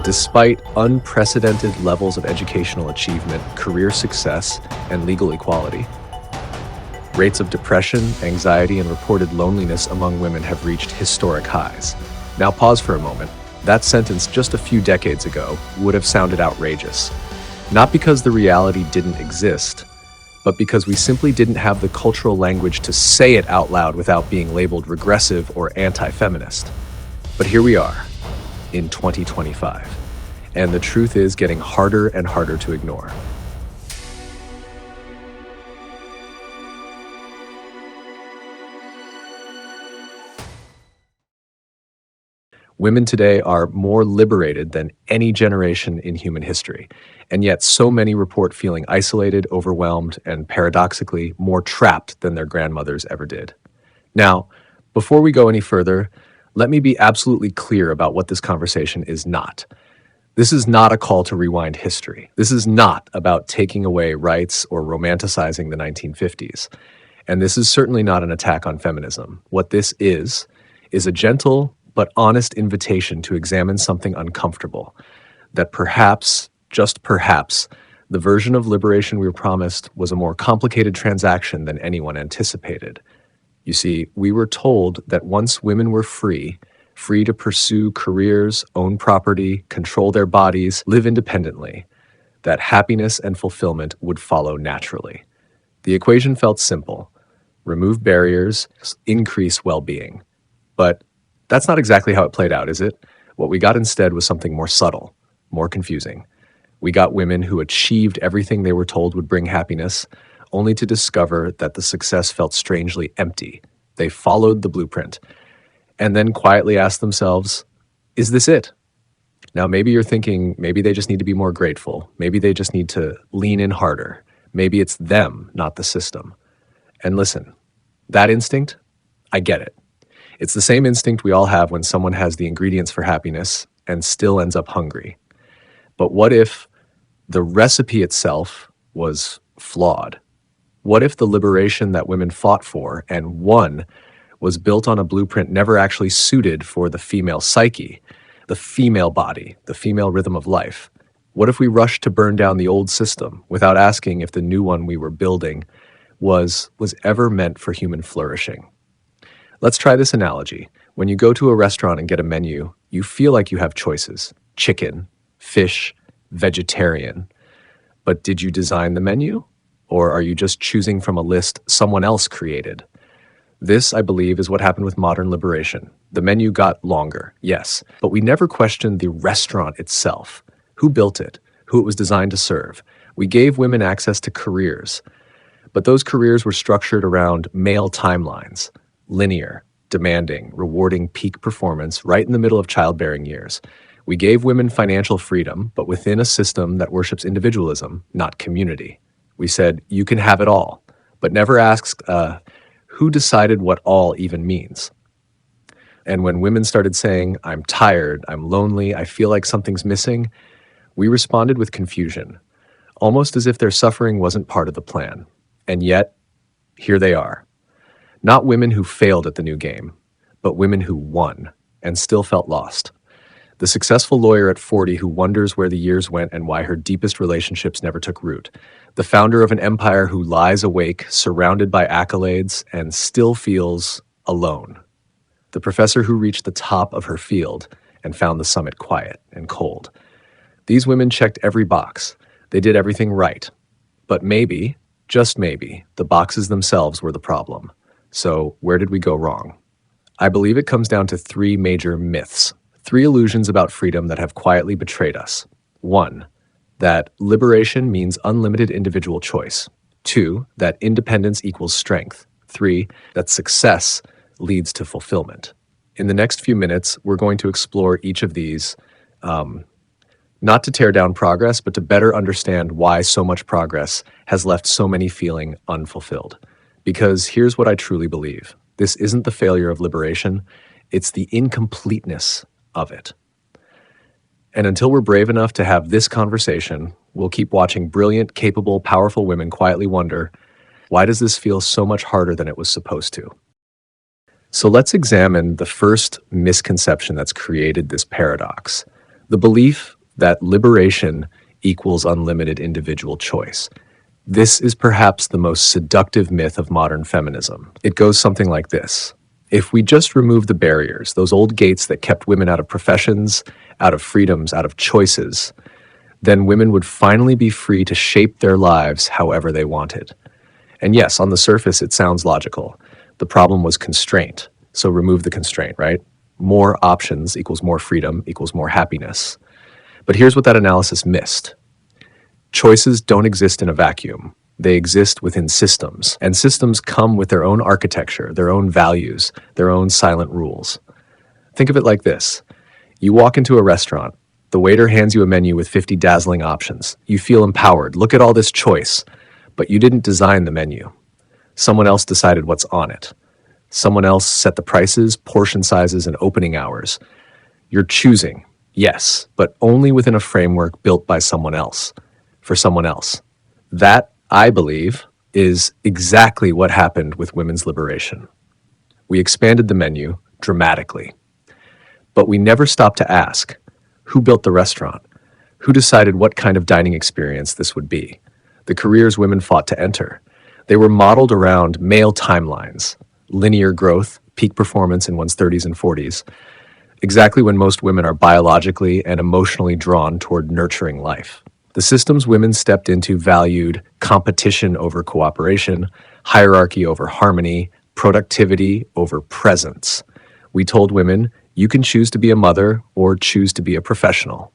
Despite unprecedented levels of educational achievement, career success, and legal equality, rates of depression, anxiety, and reported loneliness among women have reached historic highs. Now pause for a moment. That sentence just a few decades ago would have sounded outrageous. Not because the reality didn't exist, but because we simply didn't have the cultural language to say it out loud without being labeled regressive or anti-feminist. But here we are, in 2025, and the truth is getting harder and harder to ignore. Women today are more liberated than any generation in human history, and yet so many report feeling isolated, overwhelmed, and paradoxically more trapped than their grandmothers ever did. Now, before we go any further, let me be absolutely clear about what this conversation is not. This is not a call to rewind history. This is not about taking away rights or romanticizing the 1950s. And this is certainly not an attack on feminism. What this is a gentle but honest invitation to examine something uncomfortable, that perhaps, just perhaps, the version of liberation we were promised was a more complicated transaction than anyone anticipated. You see, we were told that once women were free to pursue careers, own property, control their bodies, live independently, that happiness and fulfillment would follow naturally. The equation felt simple: remove barriers, increase well-being. But that's not exactly how it played out, is it? What we got instead was something more subtle, more confusing. We got women who achieved everything they were told would bring happiness, only to discover that the success felt strangely empty. They followed the blueprint, and then quietly asked themselves, is this it? Now, maybe you're thinking, maybe they just need to be more grateful. Maybe they just need to lean in harder. Maybe it's them, not the system. And listen, that instinct, I get it. It's the same instinct we all have when someone has the ingredients for happiness and still ends up hungry. But what if the recipe itself was flawed? What if the liberation that women fought for and won was built on a blueprint never actually suited for the female psyche, the female body, the female rhythm of life? What if we rushed to burn down the old system without asking if the new one we were building was ever meant for human flourishing? Let's try this analogy. When you go to a restaurant and get a menu, you feel like you have choices: chicken, fish, vegetarian. But did you design the menu? Or are you just choosing from a list someone else created? This, I believe, is what happened with modern liberation. The menu got longer, yes, but we never questioned the restaurant itself. Who built it? Who it was designed to serve? We gave women access to careers, but those careers were structured around male timelines. Linear, demanding, rewarding peak performance right in the middle of childbearing years. We gave women financial freedom, but within a system that worships individualism, not community. We said, you can have it all, but never asked who decided what all even means. And when women started saying, I'm tired, I'm lonely, I feel like something's missing, we responded with confusion, almost as if their suffering wasn't part of the plan. And yet, here they are. Not women who failed at the new game, but women who won and still felt lost. The successful lawyer at 40 who wonders where the years went and why her deepest relationships never took root. The founder of an empire who lies awake, surrounded by accolades, and still feels alone. The professor who reached the top of her field and found the summit quiet and cold. These women checked every box. They did everything right. But maybe, just maybe, the boxes themselves were the problem. So where did we go wrong? I believe it comes down to three major myths, three illusions about freedom that have quietly betrayed us. 1, that liberation means unlimited individual choice. 2, that independence equals strength. 3, that success leads to fulfillment. In the next few minutes, we're going to explore each of these, not to tear down progress, but to better understand why so much progress has left so many feeling unfulfilled. Because here's what I truly believe. This isn't the failure of liberation, it's the incompleteness of it. And until we're brave enough to have this conversation, we'll keep watching brilliant, capable, powerful women quietly wonder, why does this feel so much harder than it was supposed to? So let's examine the first misconception that's created this paradox. The belief that liberation equals unlimited individual choice. This is perhaps the most seductive myth of modern feminism. It goes something like this. If we just remove the barriers, those old gates that kept women out of professions, out of freedoms, out of choices, then women would finally be free to shape their lives however they wanted. And yes, on the surface, it sounds logical. The problem was constraint. So remove the constraint, right? More options equals more freedom equals more happiness. But here's what that analysis missed. Choices don't exist in a vacuum. They exist within systems, and systems come with their own architecture, their own values, their own silent rules. Think of it like this. You walk into a restaurant. The waiter hands you a menu with 50 dazzling options. You feel empowered. Look at all this choice. But you didn't design the menu. Someone else decided what's on it. Someone else set the prices, portion sizes, and opening hours. You're choosing, yes, but only within a framework built by someone else, for someone else. That, I believe, is exactly what happened with women's liberation. We expanded the menu dramatically, but we never stopped to ask, who built the restaurant? Who decided what kind of dining experience this would be? The careers women fought to enter. They were modeled around male timelines, linear growth, peak performance in one's 30s and 40s, exactly when most women are biologically and emotionally drawn toward nurturing life. The systems women stepped into valued competition over cooperation, hierarchy over harmony, productivity over presence. We told women, you can choose to be a mother or choose to be a professional,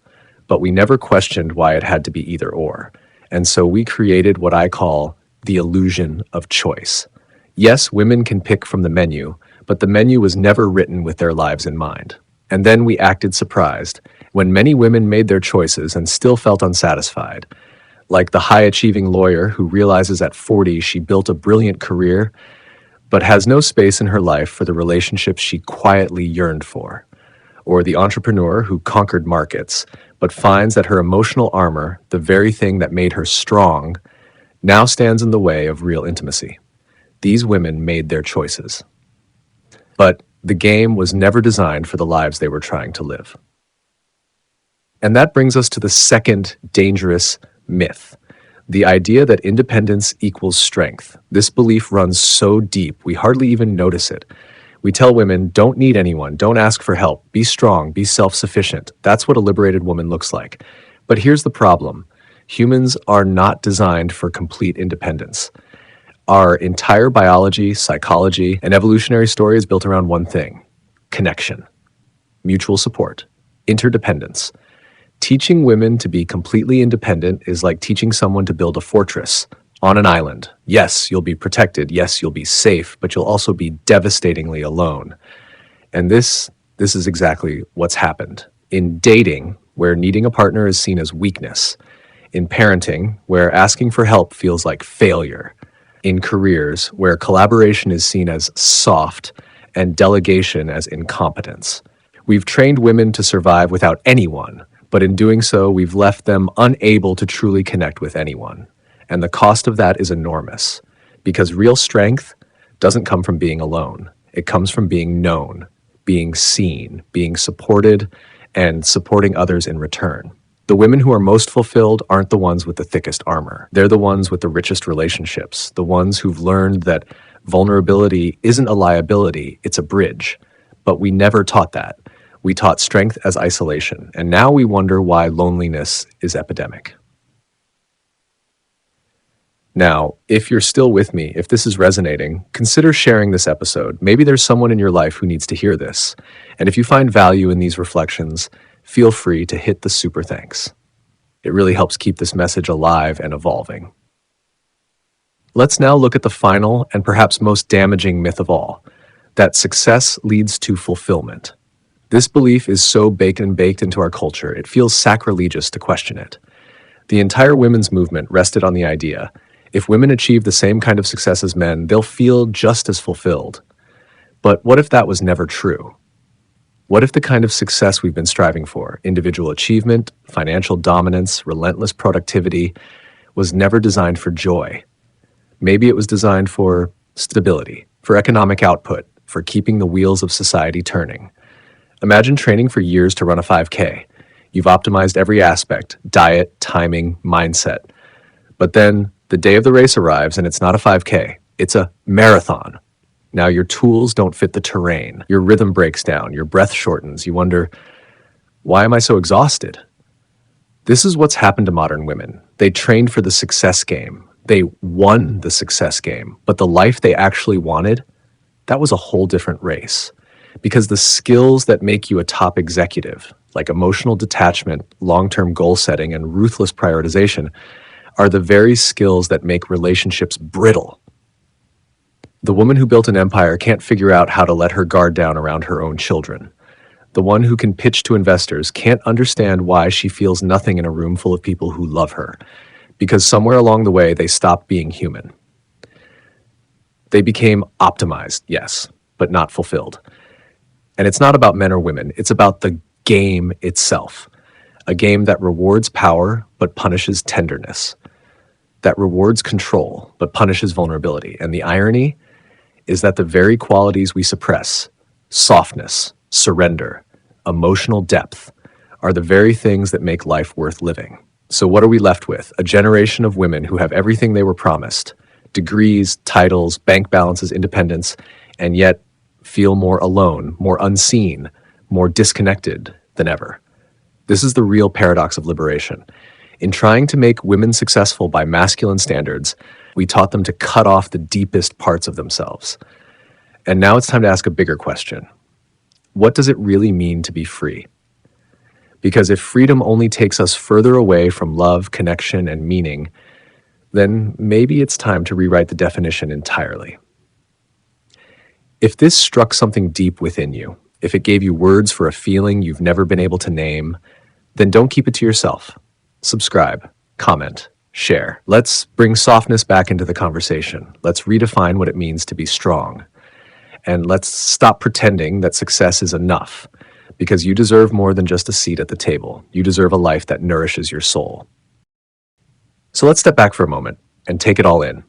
but we never questioned why it had to be either or. And so we created what I call the illusion of choice. Yes, women can pick from the menu, but the menu was never written with their lives in mind. And then we acted surprised when many women made their choices and still felt unsatisfied. Like the high-achieving lawyer who realizes at 40 she built a brilliant career, but has no space in her life for the relationships she quietly yearned for. Or the entrepreneur who conquered markets, but finds that her emotional armor, the very thing that made her strong, now stands in the way of real intimacy. These women made their choices. But the game was never designed for the lives they were trying to live. And that brings us to the second dangerous myth, the idea that independence equals strength. This belief runs so deep, we hardly even notice it. We tell women, don't need anyone, don't ask for help, be strong, be self-sufficient. That's what a liberated woman looks like. But here's the problem. Humans are not designed for complete independence. Our entire biology, psychology, and evolutionary story is built around one thing: connection, mutual support, interdependence. Teaching women to be completely independent is like teaching someone to build a fortress on an island. Yes, you'll be protected. Yes, you'll be safe, but you'll also be devastatingly alone. And this is exactly what's happened. In dating, where needing a partner is seen as weakness. In parenting, where asking for help feels like failure. In careers, where collaboration is seen as soft and delegation as incompetence. We've trained women to survive without anyone, but in doing so, we've left them unable to truly connect with anyone. And the cost of that is enormous, because real strength doesn't come from being alone. It comes from being known, being seen, being supported, and supporting others in return. The women who are most fulfilled aren't the ones with the thickest armor. They're the ones with the richest relationships, the ones who've learned that vulnerability isn't a liability, it's a bridge. But we never taught that. We taught strength as isolation, and now we wonder why loneliness is epidemic. Now, if you're still with me, if this is resonating, consider sharing this episode. Maybe there's someone in your life who needs to hear this. And if you find value in these reflections, feel free to hit the super thanks. It really helps keep this message alive and evolving. Let's now look at the final and perhaps most damaging myth of all, that success leads to fulfillment. This belief is so baked into our culture, it feels sacrilegious to question it. The entire women's movement rested on the idea, if women achieve the same kind of success as men, they'll feel just as fulfilled. But what if that was never true? What if the kind of success we've been striving for, individual achievement, financial dominance, relentless productivity, was never designed for joy? Maybe it was designed for stability, for economic output, for keeping the wheels of society turning. Imagine training for years to run a 5K. You've optimized every aspect: diet, timing, mindset. But then the day of the race arrives and it's not a 5K, it's a marathon. Now your tools don't fit the terrain. Your rhythm breaks down, your breath shortens. You wonder, why am I so exhausted? This is what's happened to modern women. They trained for the success game. They won the success game. But the life they actually wanted, that was a whole different race. Because the skills that make you a top executive, like emotional detachment, long-term goal setting, and ruthless prioritization, are the very skills that make relationships brittle. The woman who built an empire can't figure out how to let her guard down around her own children. The one who can pitch to investors can't understand why she feels nothing in a room full of people who love her, because somewhere along the way they stopped being human. They became optimized, yes, but not fulfilled. And it's not about men or women, it's about the game itself. A game that rewards power but punishes tenderness, that rewards control but punishes vulnerability. And the irony is that the very qualities we suppress, softness, surrender, emotional depth, are the very things that make life worth living. So what are we left with? A generation of women who have everything they were promised: degrees, titles, bank balances, independence, and yet feel more alone, more unseen, more disconnected than ever. This is the real paradox of liberation. In trying to make women successful by masculine standards, we taught them to cut off the deepest parts of themselves. And now it's time to ask a bigger question. What does it really mean to be free? Because if freedom only takes us further away from love, connection, and meaning, then maybe it's time to rewrite the definition entirely. If this struck something deep within you, if it gave you words for a feeling you've never been able to name, then don't keep it to yourself. Subscribe, comment, share. Let's bring softness back into the conversation. Let's redefine what it means to be strong. And let's stop pretending that success is enough, because you deserve more than just a seat at the table. You deserve a life that nourishes your soul. So let's step back for a moment and take it all in.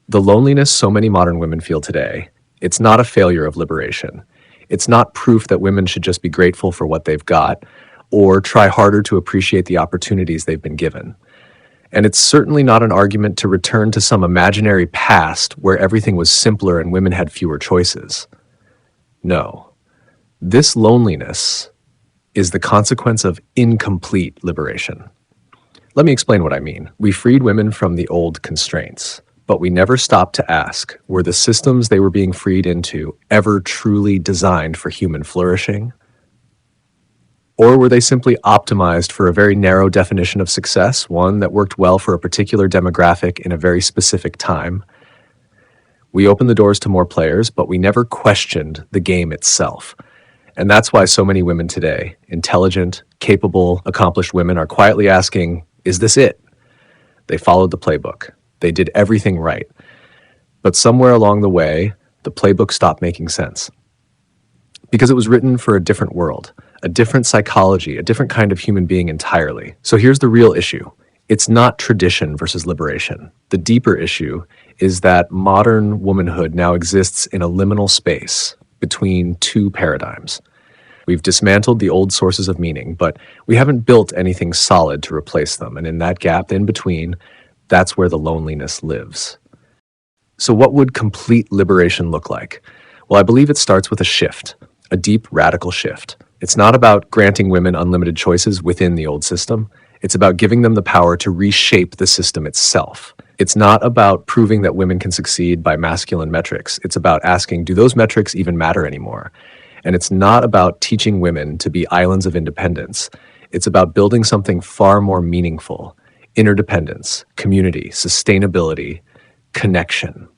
The loneliness so many modern women feel today, it's not a failure of liberation. It's not proof that women should just be grateful for what they've got or try harder to appreciate the opportunities they've been given. And it's certainly not an argument to return to some imaginary past where everything was simpler and women had fewer choices. No. This loneliness is the consequence of incomplete liberation. Let me explain what I mean. We freed women from the old constraints, but we never stopped to ask, were the systems they were being freed into ever truly designed for human flourishing? Or were they simply optimized for a very narrow definition of success, one that worked well for a particular demographic in a very specific time? We opened the doors to more players, but we never questioned the game itself. And that's why so many women today, intelligent, capable, accomplished women, are quietly asking, is this it? They followed the playbook. They did everything right. But somewhere along the way, the playbook stopped making sense. Because it was written for a different world, a different psychology, a different kind of human being entirely. So here's the real issue. It's not tradition versus liberation. The deeper issue is that modern womanhood now exists in a liminal space between two paradigms. We've dismantled the old sources of meaning, but we haven't built anything solid to replace them. And in that gap in between, that's where the loneliness lives. So what would complete liberation look like? Well, I believe it starts with a shift, a deep, radical shift. It's not about granting women unlimited choices within the old system. It's about giving them the power to reshape the system itself. It's not about proving that women can succeed by masculine metrics. It's about asking, do those metrics even matter anymore? And it's not about teaching women to be islands of independence. It's about building something far more meaningful: interdependence, community, sustainability, connection.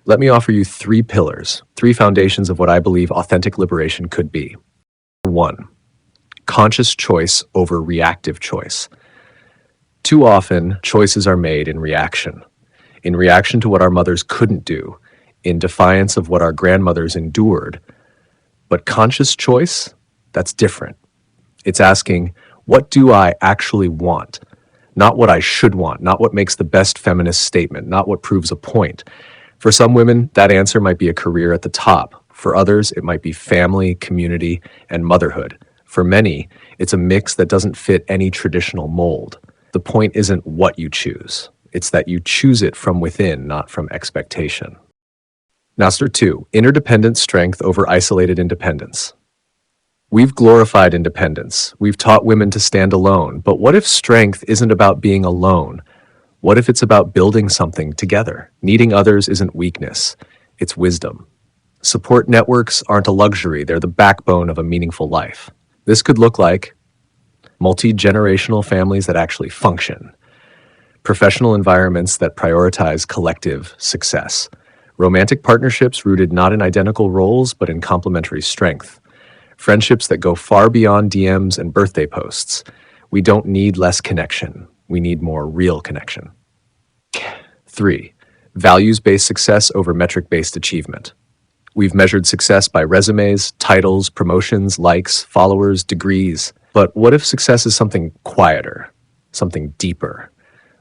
Let me offer you 3 pillars, 3 foundations of what I believe authentic liberation could be. 1, conscious choice over reactive choice. Too often, choices are made in reaction to what our mothers couldn't do, in defiance of what our grandmothers endured. But conscious choice, that's different. It's asking, what do I actually want? Not what I should want, not what makes the best feminist statement, not what proves a point. For some women, that answer might be a career at the top. For others, it might be family, community, and motherhood. For many, it's a mix that doesn't fit any traditional mold. The point isn't what you choose. It's that you choose it from within, not from expectation. Master 2, interdependent strength over isolated independence. We've glorified independence. We've taught women to stand alone. But what if strength isn't about being alone? What if it's about building something together? Needing others isn't weakness, it's wisdom. Support networks aren't a luxury, they're the backbone of a meaningful life. This could look like multi-generational families that actually function, professional environments that prioritize collective success, romantic partnerships rooted not in identical roles but in complementary strength, friendships that go far beyond DMs and birthday posts. We don't need less connection, we need more real connection. 3. Values-based success over metric-based achievement. We've measured success by resumes, titles, promotions, likes, followers, degrees. But what if success is something quieter, something deeper?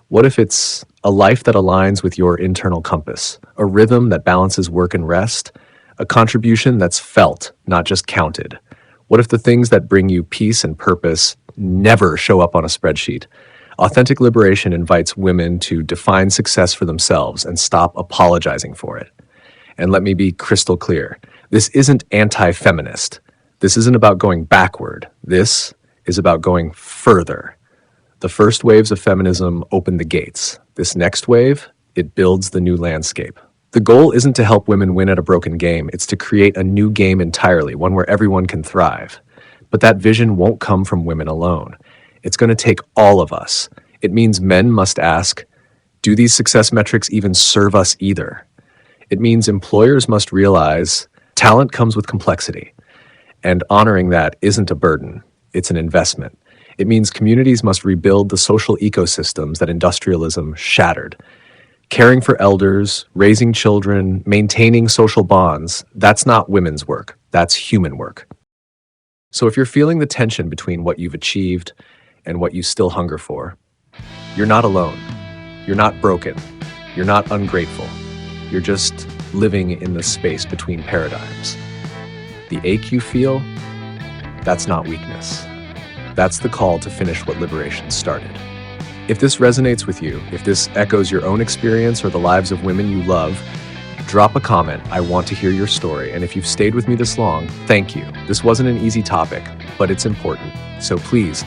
What if it's a life that aligns with your internal compass, a rhythm that balances work and rest, a contribution that's felt, not just counted? What if the things that bring you peace and purpose never show up on a spreadsheet? Authentic liberation invites women to define success for themselves and stop apologizing for it. And let me be crystal clear, this isn't anti-feminist. This isn't about going backward. This is about going further. The first waves of feminism open the gates. This next wave, it builds the new landscape. The goal isn't to help women win at a broken game. It's to create a new game entirely, one where everyone can thrive. But that vision won't come from women alone. It's going to take all of us. It means men must ask, do these success metrics even serve us either? It means employers must realize talent comes with complexity, and honoring that isn't a burden, it's an investment. It means communities must rebuild the social ecosystems that industrialism shattered. Caring for elders, raising children, maintaining social bonds, that's not women's work, that's human work. So if you're feeling the tension between what you've achieved and what you still hunger for, you're not alone. You're not broken. You're not ungrateful. You're just living in the space between paradigms. The ache you feel, that's not weakness. That's the call to finish what liberation started. If this resonates with you, if this echoes your own experience or the lives of women you love, drop a comment. I want to hear your story. And if you've stayed with me this long, thank you. This wasn't an easy topic, but it's important. So please,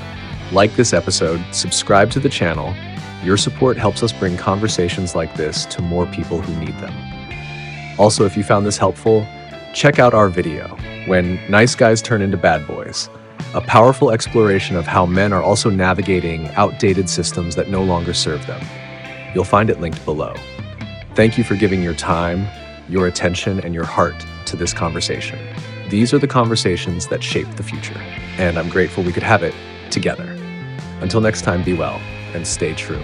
like this episode, subscribe to the channel. Your support helps us bring conversations like this to more people who need them. Also, if you found this helpful, check out our video, When Nice Guys Turn into Bad Boys, a powerful exploration of how men are also navigating outdated systems that no longer serve them. You'll find it linked below. Thank you for giving your time, your attention, and your heart to this conversation. These are the conversations that shape the future, and I'm grateful we could have it together. Until next time, be well and stay true.